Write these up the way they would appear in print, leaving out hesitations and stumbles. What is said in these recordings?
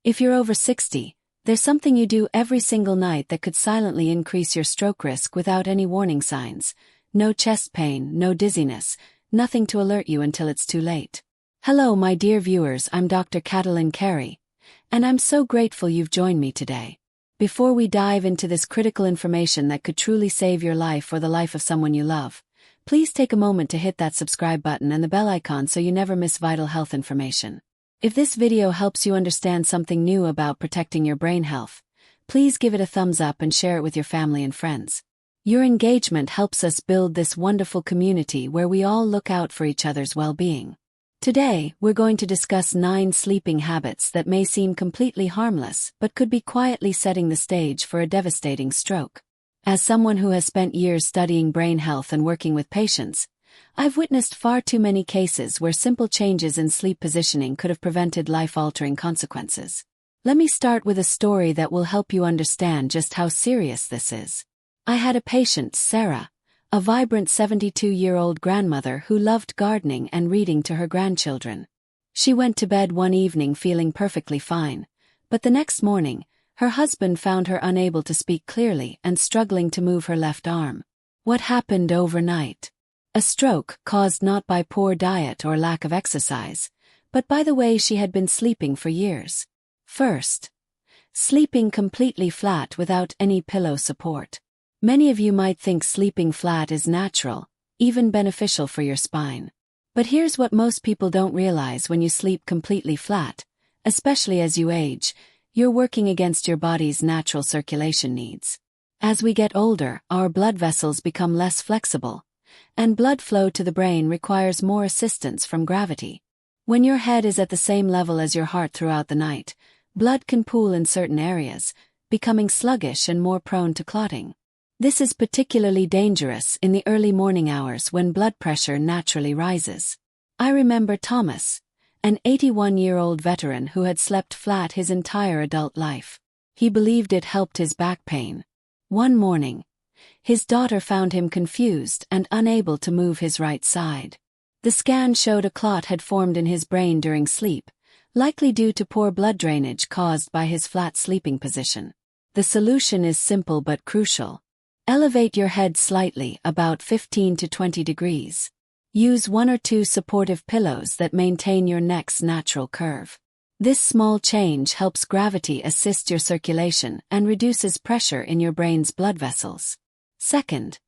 If you're over 60, there's something you do every single night that could silently increase your stroke risk without any warning signs. No chest pain, no dizziness, nothing to alert you until it's too late. Hello my dear viewers, I'm Dr. Katalyn Cari, and I'm so grateful you've joined me today. Before we dive into this critical information that could truly save your life or the life of someone you love, please take a moment to hit that subscribe button and the bell icon so you never miss vital health information. If this video helps you understand something new about protecting your brain health, please give it a thumbs up and share it with your family and friends. Your engagement helps us build this wonderful community where we all look out for each other's well-being. Today, we're going to discuss 9 sleeping habits that may seem completely harmless but could be quietly setting the stage for a devastating stroke. As someone who has spent years studying brain health and working with patients, I've witnessed far too many cases where simple changes in sleep positioning could have prevented life-altering consequences. Let me start with a story that will help you understand just how serious this is. I had a patient, Sarah, a vibrant 72-year-old grandmother who loved gardening and reading to her grandchildren. She went to bed one evening feeling perfectly fine, but the next morning, her husband found her unable to speak clearly and struggling to move her left arm. What happened overnight? A stroke caused not by poor diet or lack of exercise, but by the way she had been sleeping for years. First, sleeping completely flat without any pillow support. Many of you might think sleeping flat is natural, even beneficial for your spine. But here's what most people don't realize: when you sleep completely flat, especially as you age, you're working against your body's natural circulation needs. As we get older, our blood vessels become less flexible, and blood flow to the brain requires more assistance from gravity. When your head is at the same level as your heart throughout the night, blood can pool in certain areas, becoming sluggish and more prone to clotting. This is particularly dangerous in the early morning hours when blood pressure naturally rises. I remember Thomas, an 81-year-old veteran who had slept flat his entire adult life. He believed it helped his back pain. One morning, his daughter found him confused and unable to move his right side. The scan showed a clot had formed in his brain during sleep, likely due to poor blood drainage caused by his flat sleeping position. The solution is simple but crucial. Elevate your head slightly, about 15 to 20 degrees. Use 1 or 2 supportive pillows that maintain your neck's natural curve. This small change helps gravity assist your circulation and reduces pressure in your brain's blood vessels. Second,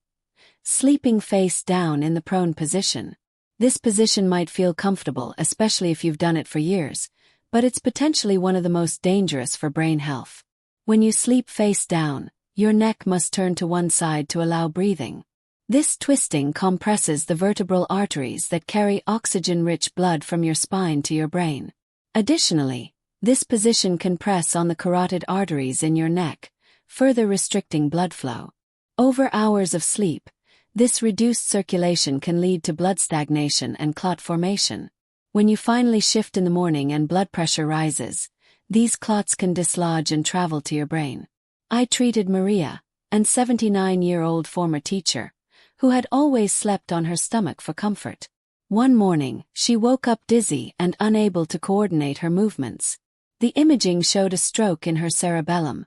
sleeping face down in the prone position. This position might feel comfortable, especially if you've done it for years, but it's potentially one of the most dangerous for brain health. When you sleep face down, your neck must turn to one side to allow breathing. This twisting compresses the vertebral arteries that carry oxygen-rich blood from your spine to your brain. Additionally, this position can press on the carotid arteries in your neck, further restricting blood flow. Over hours of sleep, this reduced circulation can lead to blood stagnation and clot formation. When you finally shift in the morning and blood pressure rises, these clots can dislodge and travel to your brain. I treated Maria, an 79-year-old former teacher, who had always slept on her stomach for comfort. One morning, she woke up dizzy and unable to coordinate her movements. The imaging showed a stroke in her cerebellum,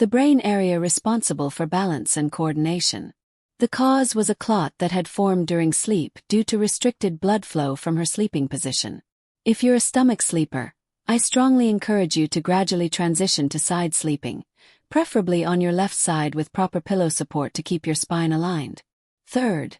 the brain area responsible for balance and coordination. The cause was a clot that had formed during sleep due to restricted blood flow from her sleeping position. If you're a stomach sleeper, I strongly encourage you to gradually transition to side sleeping, preferably on your left side with proper pillow support to keep your spine aligned. Third,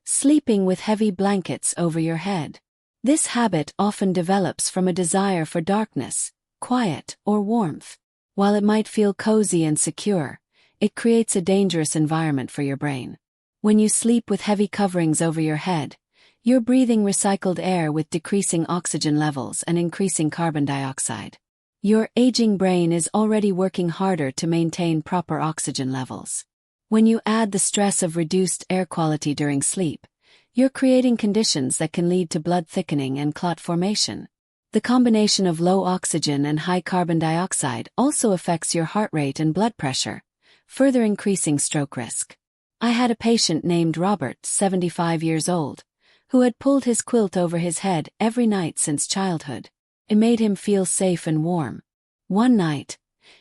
sleeping with heavy blankets over your head. This habit often develops from a desire for darkness, quiet, or warmth. While it might feel cozy and secure, it creates a dangerous environment for your brain. When you sleep with heavy coverings over your head, you're breathing recycled air with decreasing oxygen levels and increasing carbon dioxide. Your aging brain is already working harder to maintain proper oxygen levels. When you add the stress of reduced air quality during sleep, you're creating conditions that can lead to blood thickening and clot formation. The combination of low oxygen and high carbon dioxide also affects your heart rate and blood pressure, further increasing stroke risk. I had a patient named Robert, 75 years old, who had pulled his quilt over his head every night since childhood. It made him feel safe and warm. One night,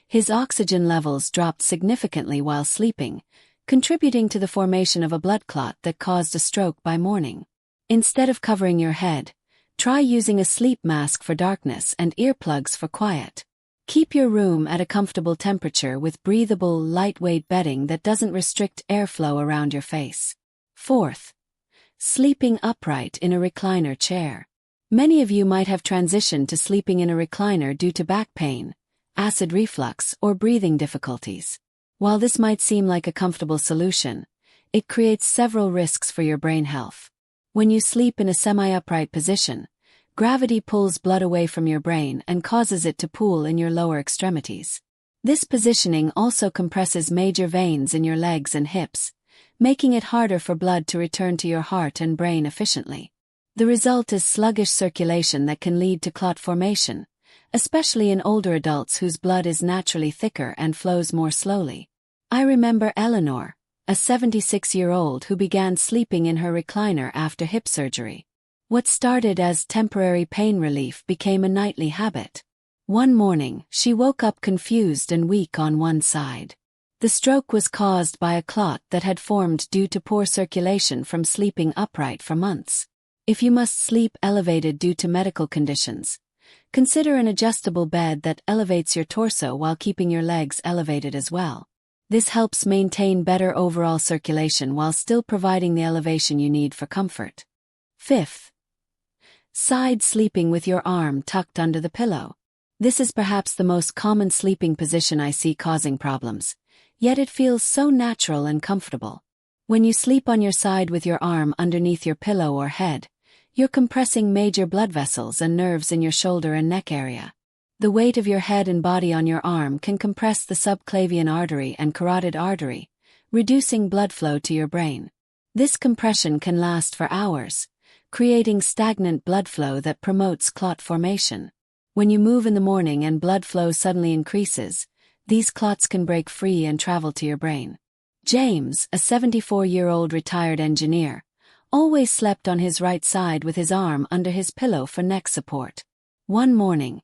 his oxygen levels dropped significantly while sleeping, contributing to the formation of a blood clot that caused a stroke by morning. Instead of covering your head, try using a sleep mask for darkness and earplugs for quiet. Keep your room at a comfortable temperature with breathable, lightweight bedding that doesn't restrict airflow around your face. Fourth, sleeping upright in a recliner chair. Many of you might have transitioned to sleeping in a recliner due to back pain, acid reflux, or breathing difficulties. While this might seem like a comfortable solution, it creates several risks for your brain health. When you sleep in a semi-upright position, gravity pulls blood away from your brain and causes it to pool in your lower extremities. This positioning also compresses major veins in your legs and hips, making it harder for blood to return to your heart and brain efficiently. The result is sluggish circulation that can lead to clot formation, especially in older adults whose blood is naturally thicker and flows more slowly. I remember Eleanor, a 76-year-old who began sleeping in her recliner after hip surgery. What started as temporary pain relief became a nightly habit. One morning, she woke up confused and weak on one side. The stroke was caused by a clot that had formed due to poor circulation from sleeping upright for months. If you must sleep elevated due to medical conditions, consider an adjustable bed that elevates your torso while keeping your legs elevated as well. This helps maintain better overall circulation while still providing the elevation you need for comfort. Fifth, side sleeping with your arm tucked under the pillow. This is perhaps the most common sleeping position I see causing problems, yet it feels so natural and comfortable. When you sleep on your side with your arm underneath your pillow or head, you're compressing major blood vessels and nerves in your shoulder and neck area. The weight of your head and body on your arm can compress the subclavian artery and carotid artery, reducing blood flow to your brain. This compression can last for hours, creating stagnant blood flow that promotes clot formation. When you move in the morning and blood flow suddenly increases, these clots can break free and travel to your brain. James, a 74-year-old retired engineer, always slept on his right side with his arm under his pillow for neck support. One morning,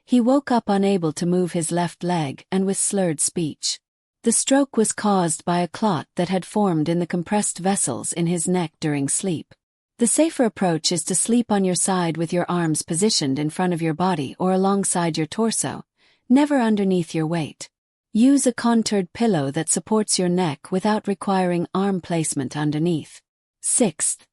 he woke up unable to move his left leg and with slurred speech. The stroke was caused by a clot that had formed in the compressed vessels in his neck during sleep. The safer approach is to sleep on your side with your arms positioned in front of your body or alongside your torso, never underneath your weight. Use a contoured pillow that supports your neck without requiring arm placement underneath. Sixth,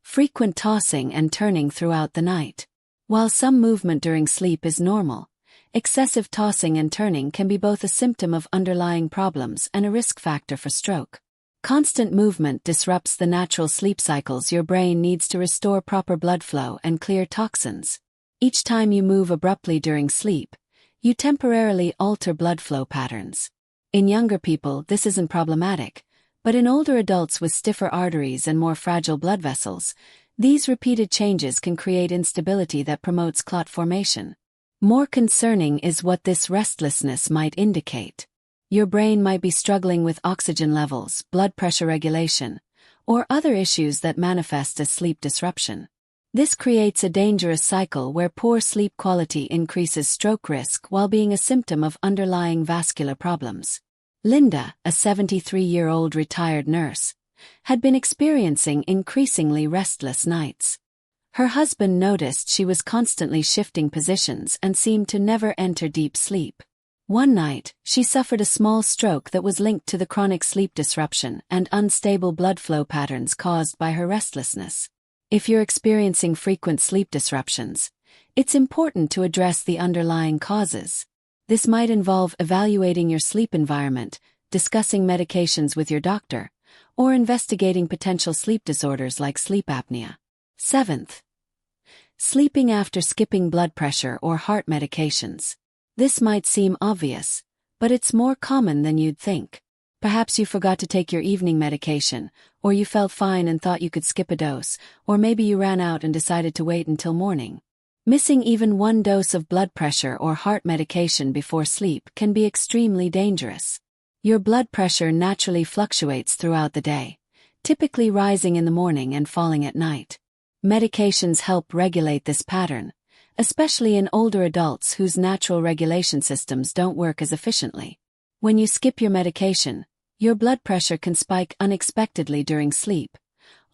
frequent tossing and turning throughout the night. While some movement during sleep is normal, excessive tossing and turning can be both a symptom of underlying problems and a risk factor for stroke. Constant movement disrupts the natural sleep cycles your brain needs to restore proper blood flow and clear toxins. Each time you move abruptly during sleep, you temporarily alter blood flow patterns. In younger people, this isn't problematic, but in older adults with stiffer arteries and more fragile blood vessels, these repeated changes can create instability that promotes clot formation. More concerning is what this restlessness might indicate. Your brain might be struggling with oxygen levels, blood pressure regulation, or other issues that manifest as sleep disruption. This creates a dangerous cycle where poor sleep quality increases stroke risk while being a symptom of underlying vascular problems. Linda, a 73-year-old retired nurse, had been experiencing increasingly restless nights. Her husband noticed she was constantly shifting positions and seemed to never enter deep sleep. One night, she suffered a small stroke that was linked to the chronic sleep disruption and unstable blood flow patterns caused by her restlessness. If you're experiencing frequent sleep disruptions, it's important to address the underlying causes. This might involve evaluating your sleep environment, discussing medications with your doctor, or investigating potential sleep disorders like sleep apnea. Seventh, sleeping after skipping blood pressure or heart medications. This might seem obvious, but it's more common than you'd think. Perhaps you forgot to take your evening medication, or you felt fine and thought you could skip a dose, or maybe you ran out and decided to wait until morning. Missing even one dose of blood pressure or heart medication before sleep can be extremely dangerous. Your blood pressure naturally fluctuates throughout the day, typically rising in the morning and falling at night. Medications help regulate this pattern, especially in older adults whose natural regulation systems don't work as efficiently. When you skip your medication, your blood pressure can spike unexpectedly during sleep,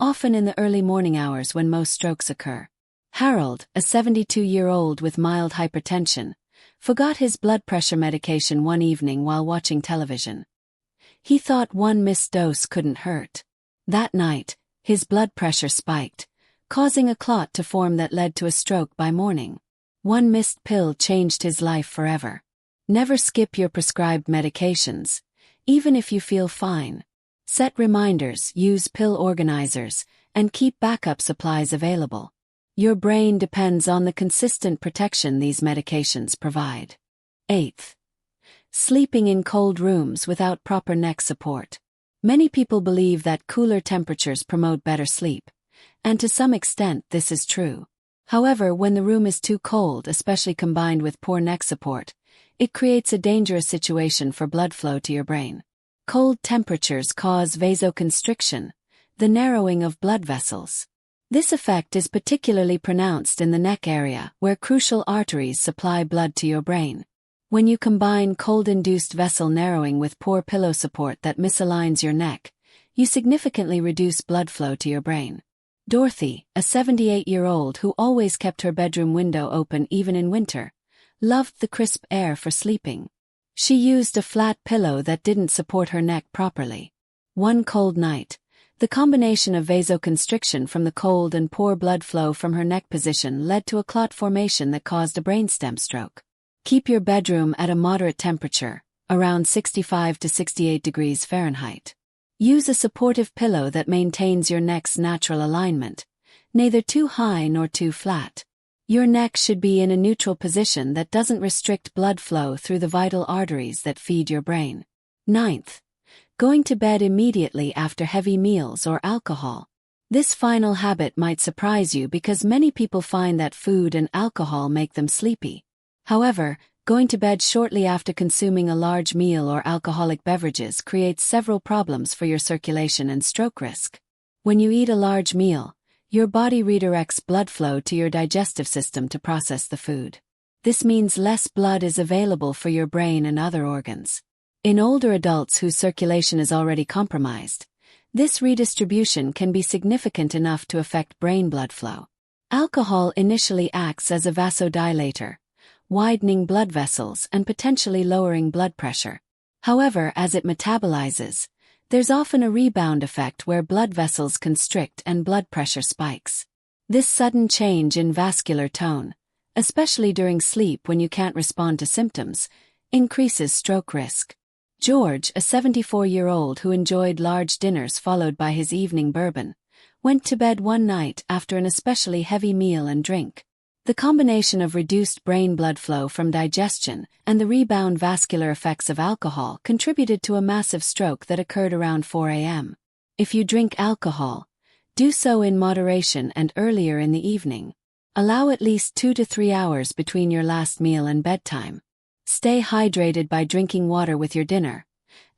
often in the early morning hours when most strokes occur. Harold, a 72-year-old with mild hypertension, forgot his blood pressure medication one evening while watching television. He thought one missed dose couldn't hurt. That night, his blood pressure spiked, causing a clot to form that led to a stroke by morning. One missed pill changed his life forever. Never skip your prescribed medications, even if you feel fine. Set reminders, use pill organizers, and keep backup supplies available. Your brain depends on the consistent protection these medications provide. 8th. Sleeping in cold rooms without proper neck support. Many people believe that cooler temperatures promote better sleep, and to some extent this is true. However, when the room is too cold, especially combined with poor neck support, it creates a dangerous situation for blood flow to your brain. Cold temperatures cause vasoconstriction, the narrowing of blood vessels. This effect is particularly pronounced in the neck area, where crucial arteries supply blood to your brain. When you combine cold-induced vessel narrowing with poor pillow support that misaligns your neck, you significantly reduce blood flow to your brain. Dorothy, a 78-year-old who always kept her bedroom window open even in winter, loved the crisp air for sleeping. She used a flat pillow that didn't support her neck properly. One cold night, the combination of vasoconstriction from the cold and poor blood flow from her neck position led to a clot formation that caused a brainstem stroke. Keep your bedroom at a moderate temperature, around 65 to 68 degrees Fahrenheit. Use a supportive pillow that maintains your neck's natural alignment, neither too high nor too flat. Your neck should be in a neutral position that doesn't restrict blood flow through the vital arteries that feed your brain. 9th. Going to bed immediately after heavy meals or alcohol. This final habit might surprise you because many people find that food and alcohol make them sleepy. However, going to bed shortly after consuming a large meal or alcoholic beverages creates several problems for your circulation and stroke risk. When you eat a large meal, your body redirects blood flow to your digestive system to process the food. This means less blood is available for your brain and other organs. In older adults whose circulation is already compromised, this redistribution can be significant enough to affect brain blood flow. Alcohol initially acts as a vasodilator, widening blood vessels and potentially lowering blood pressure. However, as it metabolizes, there's often a rebound effect where blood vessels constrict and blood pressure spikes. This sudden change in vascular tone, especially during sleep when you can't respond to symptoms, increases stroke risk. George, a 74-year-old who enjoyed large dinners followed by his evening bourbon, went to bed one night after an especially heavy meal and drink. The combination of reduced brain blood flow from digestion and the rebound vascular effects of alcohol contributed to a massive stroke that occurred around 4 a.m. If you drink alcohol, do so in moderation and earlier in the evening. Allow at least 2 to 3 hours between your last meal and bedtime. Stay hydrated by drinking water with your dinner,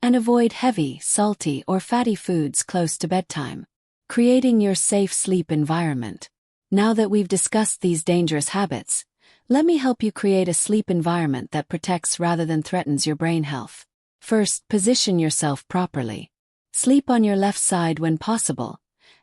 and avoid heavy, salty, or fatty foods close to bedtime. Creating your safe sleep environment. Now that we've discussed these dangerous habits, let me help you create a sleep environment that protects rather than threatens your brain health. First, position yourself properly. Sleep on your left side when possible,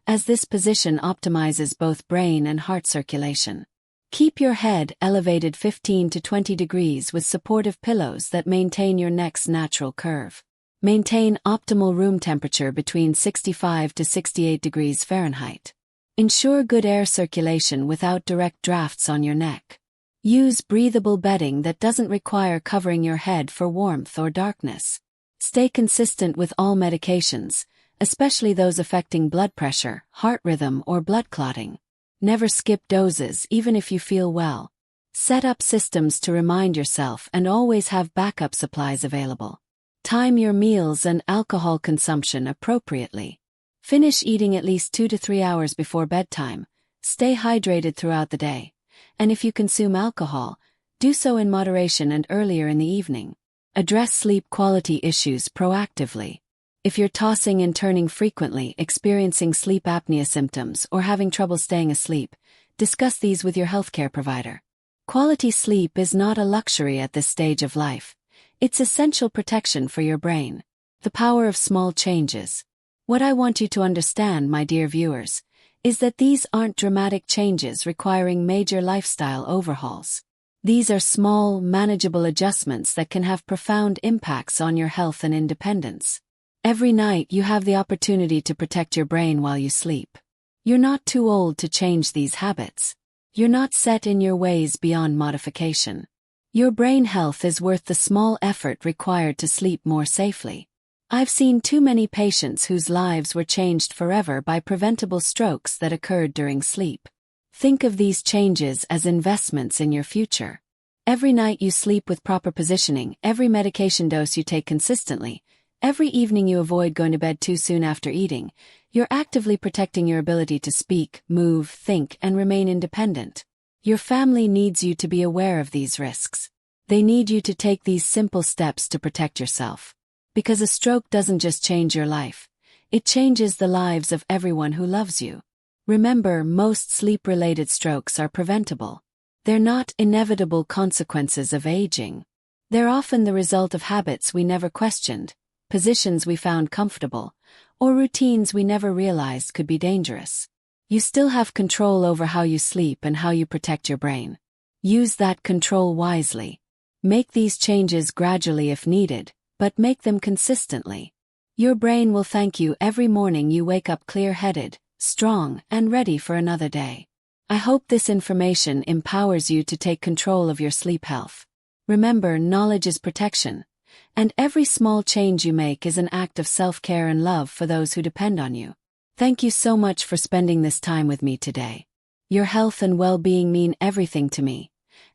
as this position optimizes both brain and heart circulation. Keep your head elevated 15 to 20 degrees with supportive pillows that maintain your neck's natural curve. Maintain optimal room temperature between 65 to 68 degrees Fahrenheit. Ensure good air circulation without direct drafts on your neck. Use breathable bedding that doesn't require covering your head for warmth or darkness. Stay consistent with all medications, especially those affecting blood pressure, heart rhythm, or blood clotting. Never skip doses even if you feel well. Set up systems to remind yourself and always have backup supplies available. Time your meals and alcohol consumption appropriately. Finish eating at least 2 to 3 hours before bedtime. Stay hydrated throughout the day. And if you consume alcohol, do so in moderation and earlier in the evening. Address sleep quality issues proactively. If you're tossing and turning frequently, experiencing sleep apnea symptoms, or having trouble staying asleep, discuss these with your healthcare provider. Quality sleep is not a luxury at this stage of life. It's essential protection for your brain. The power of small changes. What I want you to understand, my dear viewers, is that these aren't dramatic changes requiring major lifestyle overhauls. These are small, manageable adjustments that can have profound impacts on your health and independence. Every night you have the opportunity to protect your brain while you sleep. You're not too old to change these habits. You're not set in your ways beyond modification. Your brain health is worth the small effort required to sleep more safely. I've seen too many patients whose lives were changed forever by preventable strokes that occurred during sleep. Think of these changes as investments in your future. Every night you sleep with proper positioning, every medication dose you take consistently, every evening you avoid going to bed too soon after eating, you're actively protecting your ability to speak, move, think, and remain independent. Your family needs you to be aware of these risks. They need you to take these simple steps to protect yourself. Because a stroke doesn't just change your life, it changes the lives of everyone who loves you. Remember, most sleep-related strokes are preventable. They're not inevitable consequences of aging. They're often the result of habits we never questioned, positions we found comfortable, or routines we never realized could be dangerous. You still have control over how you sleep and how you protect your brain. Use that control wisely. Make these changes gradually if needed, but make them consistently. Your brain will thank you every morning you wake up clear-headed, strong, and ready for another day. I hope this information empowers you to take control of your sleep health. Remember, knowledge is protection, and every small change you make is an act of self-care and love for those who depend on you. Thank you so much for spending this time with me today. Your health and well-being mean everything to me,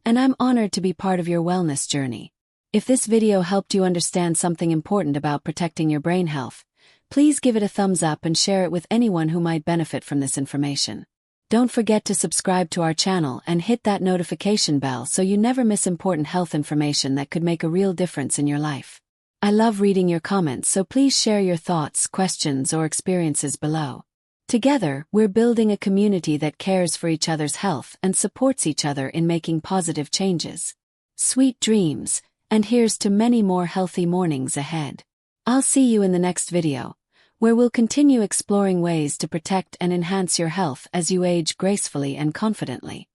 and I'm honored to be part of your wellness journey. If this video helped you understand something important about protecting your brain health, please give it a thumbs up and share it with anyone who might benefit from this information. Don't forget to subscribe to our channel and hit that notification bell so you never miss important health information that could make a real difference in your life. I love reading your comments, so please share your thoughts, questions, or experiences below. Together, we're building a community that cares for each other's health and supports each other in making positive changes. Sweet dreams, and here's to many more healthy mornings ahead. I'll see you in the next video, where we'll continue exploring ways to protect and enhance your health as you age gracefully and confidently.